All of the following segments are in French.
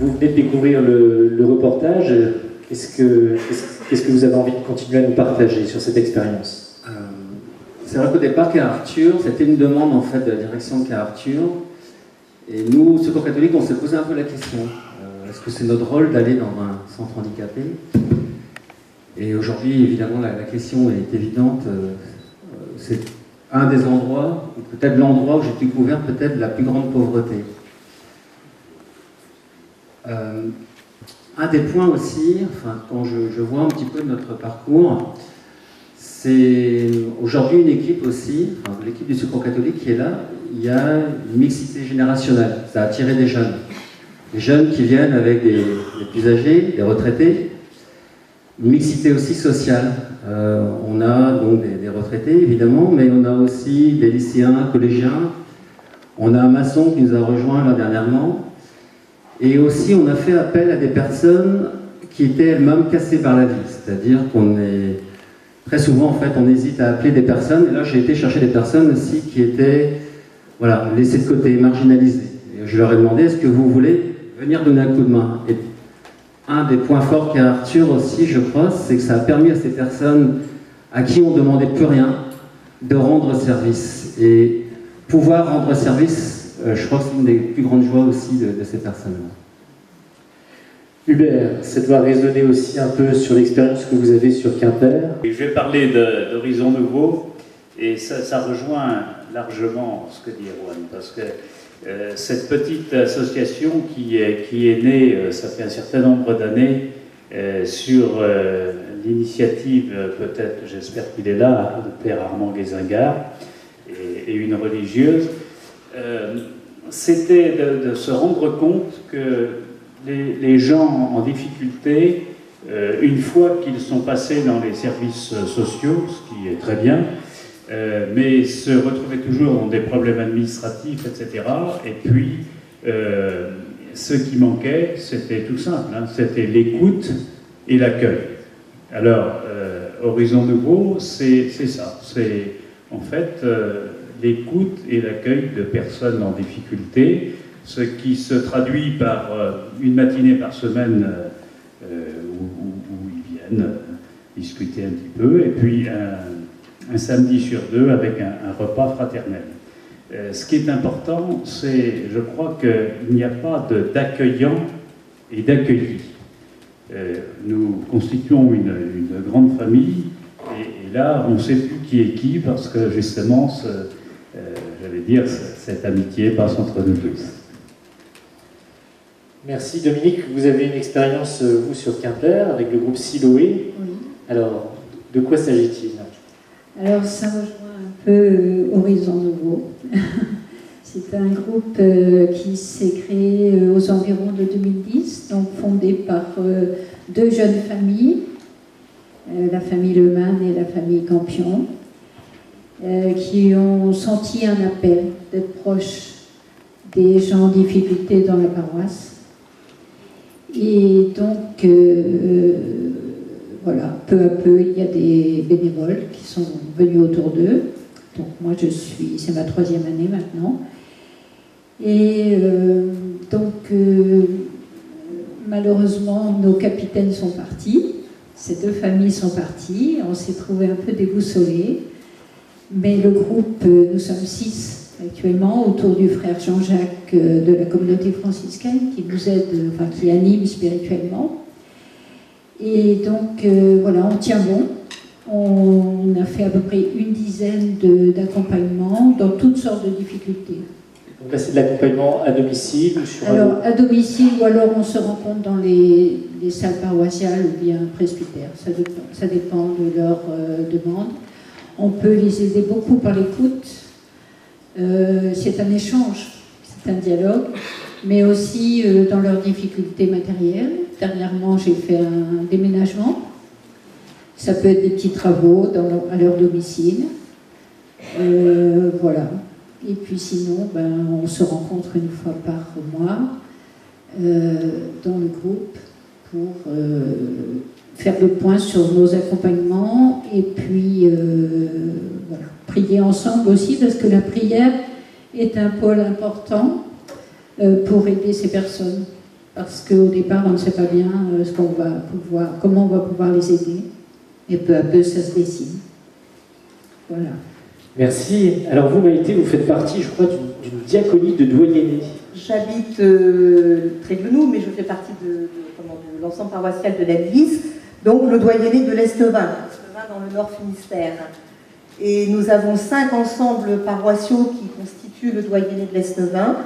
vous venez de découvrir le reportage. Qu'est-ce que vous avez envie de continuer à nous partager sur cette expérience? C'est vrai qu'au départ, Quai Arthur, c'était une demande en fait de la direction de Quai Arthur. Et nous, Secours catholique, on s'est posé un peu la question. Est-ce que c'est notre rôle d'aller dans un centre handicapé? Et aujourd'hui, évidemment, la question est évidente. C'est un des endroits, ou peut-être l'endroit où j'ai découvert peut-être la plus grande pauvreté. Un des points aussi, enfin, quand je vois un petit peu notre parcours, c'est aujourd'hui une équipe aussi, enfin, l'équipe du Secours catholique qui est là, il y a une mixité générationnelle, ça a attiré des jeunes. Des jeunes qui viennent avec des plus âgés, des retraités, une mixité aussi sociale. On a donc des retraités évidemment, mais on a aussi des lycéens, collégiens, on a un maçon qui nous a rejoint là dernièrement, et aussi on a fait appel à des personnes qui étaient elles-mêmes cassées par la vie, c'est-à-dire qu'on est très souvent en fait on hésite à appeler des personnes, et là j'ai été chercher des personnes aussi qui étaient voilà, laissées de côté, marginalisées. Et je leur ai demandé, est-ce que vous voulez venir donner un coup de main? Et un des points forts qu'a Arthur aussi, je crois, c'est que ça a permis à ces personnes à qui on ne demandait plus rien de rendre service. Et pouvoir rendre service, je crois que c'est une des plus grandes joies aussi de ces personnes-là. Hubert, ça doit résonner aussi un peu sur l'expérience que vous avez sur Quimper. Et je vais parler d'Horizon Nouveau, et ça rejoint largement ce que dit Erwan, parce que cette petite association qui est née, ça fait un certain nombre d'années, sur l'initiative, peut-être, j'espère qu'il est là, de Père Armand Guézingard et une religieuse, c'était de se rendre compte que les gens en difficulté, une fois qu'ils sont passés dans les services sociaux, ce qui est très bien, mais se retrouvaient toujours dans des problèmes administratifs, etc. Et puis, ce qui manquait, c'était tout simple, hein, c'était l'écoute et l'accueil. Alors, Horizon Nouveau, c'est ça, c'est en fait l'écoute et l'accueil de personnes en difficulté, ce qui se traduit par une matinée par semaine où ils viennent discuter un petit peu, et puis un samedi sur deux avec un repas fraternel. Ce qui est important, c'est, je crois qu'il n'y a pas d'accueillant et d'accueilli. Nous constituons une grande famille, et là, on ne sait plus qui est qui, parce que justement, j'allais dire, cette amitié passe entre nous tous. Merci Dominique. Vous avez une expérience, vous, sur Quimper, avec le groupe Siloé. Oui. Alors, de quoi s'agit-il? Alors, ça rejoint un peu Horizon Nouveau. C'est un groupe qui s'est créé aux environs de 2010, donc fondé par deux jeunes familles, la famille Lemann et la famille Campion, qui ont senti un appel d'être proches des gens en difficulté dans la paroisse. Et donc, voilà, peu à peu, il y a des bénévoles qui sont venus autour d'eux. Donc moi, c'est ma 3e année maintenant. Et donc, malheureusement, nos capitaines sont partis. Ces deux familles sont parties. On s'est trouvé un peu déboussolés. Mais le groupe, nous sommes 6 actuellement, autour du frère Jean-Jacques de la communauté franciscaine qui nous aide, enfin qui anime spirituellement. Et donc, voilà, on tient bon. On a fait à peu près une dizaine d'accompagnements dans toutes sortes de difficultés. Donc là, c'est de l'accompagnement à domicile ou sur Alors, à domicile, ou alors on se rencontre dans les salles paroissiales ou bien presbytères. Ça dépend de leur demande. On peut les aider beaucoup par l'écoute. C'est un échange, c'est un dialogue, mais aussi dans leurs difficultés matérielles. Dernièrement, j'ai fait un déménagement. Ça peut être des petits travaux à leur domicile. Voilà. Et puis sinon, on se rencontre une fois par mois dans le groupe pour faire le point sur nos accompagnements et puis voilà, prier ensemble aussi, parce que la prière est un pôle important pour aider ces personnes. parce qu'au départ, on ne sait pas bien comment on va pouvoir les aider. Et peu à peu, ça se dessine. Voilà. Merci. Alors vous, Maïté, vous faites partie, je crois, d'une diaconie de doyenné. J'habite Tréguenou, mais je fais partie de l'ensemble paroissial de l'Église, donc le doyenné de l'Estevin dans le Nord Finistère. Et nous avons 5 ensembles paroissiaux qui constituent le doyenné de l'Estevin.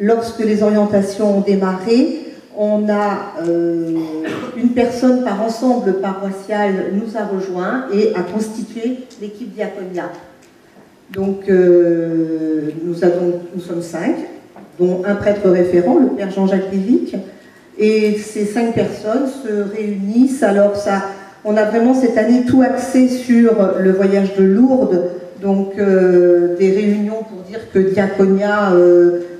Lorsque les orientations ont démarré, on a une personne par ensemble paroissial nous a rejoint et a constitué l'équipe diaconia. Donc nous sommes 5, dont un prêtre référent, le père Jean-Jacques Lévic, et ces 5 personnes se réunissent. Alors on a vraiment cette année tout axé sur le voyage de Lourdes, donc des réunions pour dire que Diaconia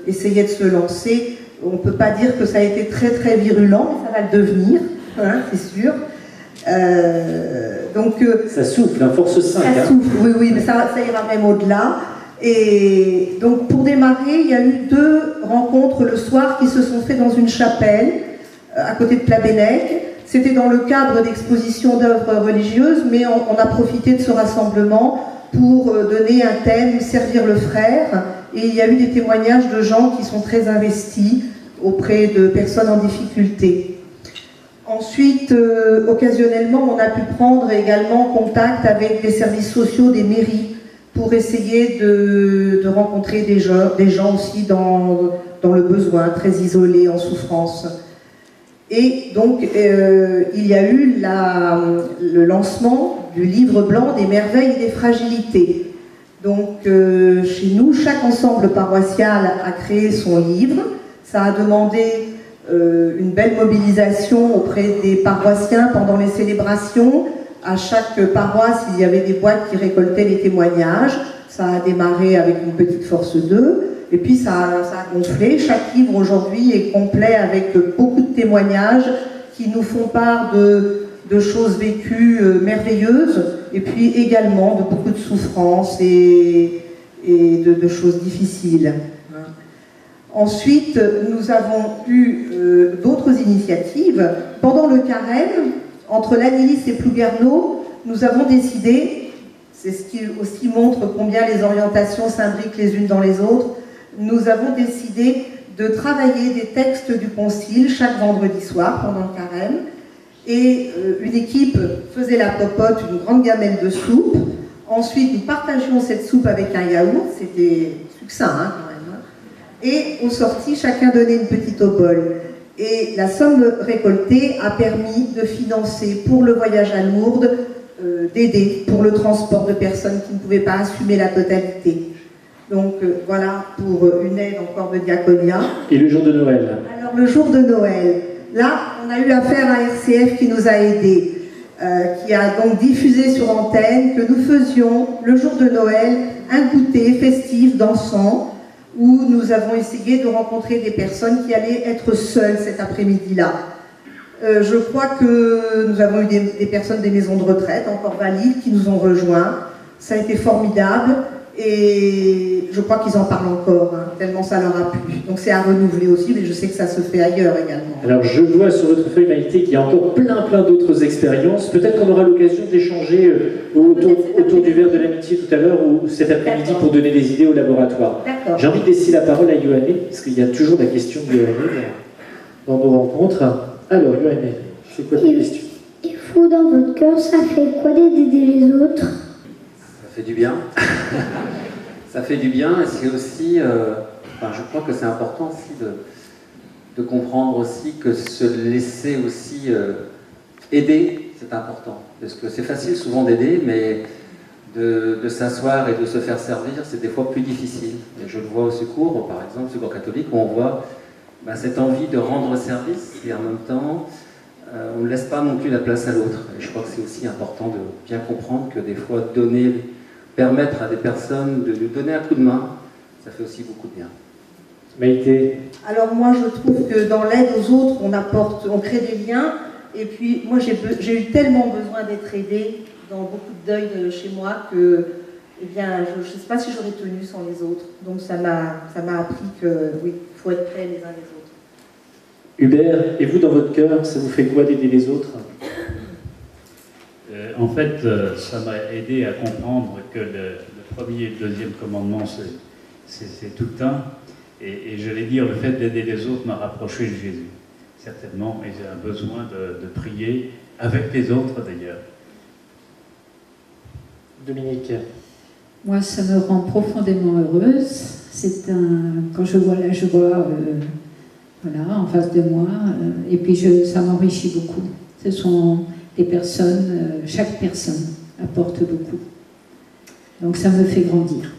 essayait de se lancer. On ne peut pas dire que ça a été très très virulent, mais ça va le devenir, hein, c'est sûr. Ça souffle, hein, force 5. Ça souffle, oui, mais ça ira même au-delà. Et donc pour démarrer, il y a eu 2 rencontres le soir qui se sont faites dans une chapelle à côté de Plabennec. C'était dans le cadre d'expositions d'œuvres religieuses, mais on a profité de ce rassemblement pour donner un thème, servir le frère. Et il y a eu des témoignages de gens qui sont très investis auprès de personnes en difficulté. Ensuite, occasionnellement, on a pu prendre également contact avec les services sociaux des mairies pour essayer de rencontrer des gens aussi dans le besoin, très isolés, en souffrance. Et donc, il y a eu le lancement du livre blanc des merveilles et des fragilités. Donc, chez nous, chaque ensemble paroissial a créé son livre. Ça a demandé une belle mobilisation auprès des paroissiens pendant les célébrations. À chaque paroisse, il y avait des boîtes qui récoltaient les témoignages. Ça a démarré avec une petite force 2. Et puis ça a gonflé. Chaque livre aujourd'hui est complet avec beaucoup de témoignages qui nous font part de choses vécues merveilleuses et puis également de beaucoup de souffrances et de choses difficiles. Ensuite, nous avons eu d'autres initiatives. Pendant le carême, entre l'Anilis et Plouguerneau, nous avons décidé, c'est ce qui aussi montre combien les orientations s'imbriquent les unes dans les autres, nous avons décidé de travailler des textes du concile chaque vendredi soir pendant le carême. Et une équipe faisait la popote, une grande gamelle de soupe. Ensuite, nous partagions cette soupe avec un yaourt, c'était succinct hein, quand même. Et au sorti, chacun donnait une petite obole. Et la somme récoltée a permis de financer pour le voyage à Lourdes, d'aider pour le transport de personnes qui ne pouvaient pas assumer la totalité. Donc voilà pour une aide encore de diaconia. Et le jour de Noël? Alors le jour de Noël, là on a eu affaire à RCF qui nous a aidés, qui a donc diffusé sur antenne que nous faisions le jour de Noël un goûter festif, dansant, où nous avons essayé de rencontrer des personnes qui allaient être seules cet après-midi-là. Je crois que nous avons eu des personnes des maisons de retraite, encore valides, qui nous ont rejoints. Ça a été formidable. Et je crois qu'ils en parlent encore, hein, tellement ça leur a plu. Donc c'est à renouveler aussi, mais je sais que ça se fait ailleurs également. Alors je vois sur votre feuille, Maïté, qu'il y a encore plein d'autres expériences. Peut-être qu'on aura l'occasion d'échanger autour du verre de l'amitié tout à l'heure ou cet après-midi pour donner des idées au laboratoire. J'ai envie de laisser la parole à Yohanné, parce qu'il y a toujours la question de Yohanné dans nos rencontres. Alors Yohanné, c'est quoi ta question? Et vous, dans votre cœur, ça fait quoi d'aider les autres? Ça fait du bien. Ça fait du bien et c'est aussi, je crois que c'est important aussi de comprendre aussi que se laisser aussi aider, c'est important. Parce que c'est facile souvent d'aider, mais de s'asseoir et de se faire servir, c'est des fois plus difficile. Et je le vois au secours, par exemple, au secours catholique, où on voit cette envie de rendre service et en même temps, on ne laisse pas non plus la place à l'autre. Et je crois que c'est aussi important de bien comprendre que des fois, permettre à des personnes de nous donner un coup de main, ça fait aussi beaucoup de bien. Maïté? Alors moi je trouve que dans l'aide aux autres, on crée des liens, et puis moi j'ai eu tellement besoin d'être aidée dans beaucoup de deuil chez moi que je ne sais pas si j'aurais tenu sans les autres. Donc ça m'a appris que oui, il faut être prêt les uns les autres. Hubert, et vous dans votre cœur, ça vous fait quoi d'aider les autres? En fait, ça m'a aidé à comprendre que le premier et le deuxième commandement, c'est tout un. Et j'allais dire, le fait d'aider les autres m'a rapproché de Jésus, certainement, et j'ai un besoin de prier avec les autres d'ailleurs. Dominique. Moi, ça me rend profondément heureuse. Quand je vois la joie voilà, en face de moi, et puis ça m'enrichit beaucoup. Ce sont des personnes, chaque personne apporte beaucoup. Donc ça me fait grandir.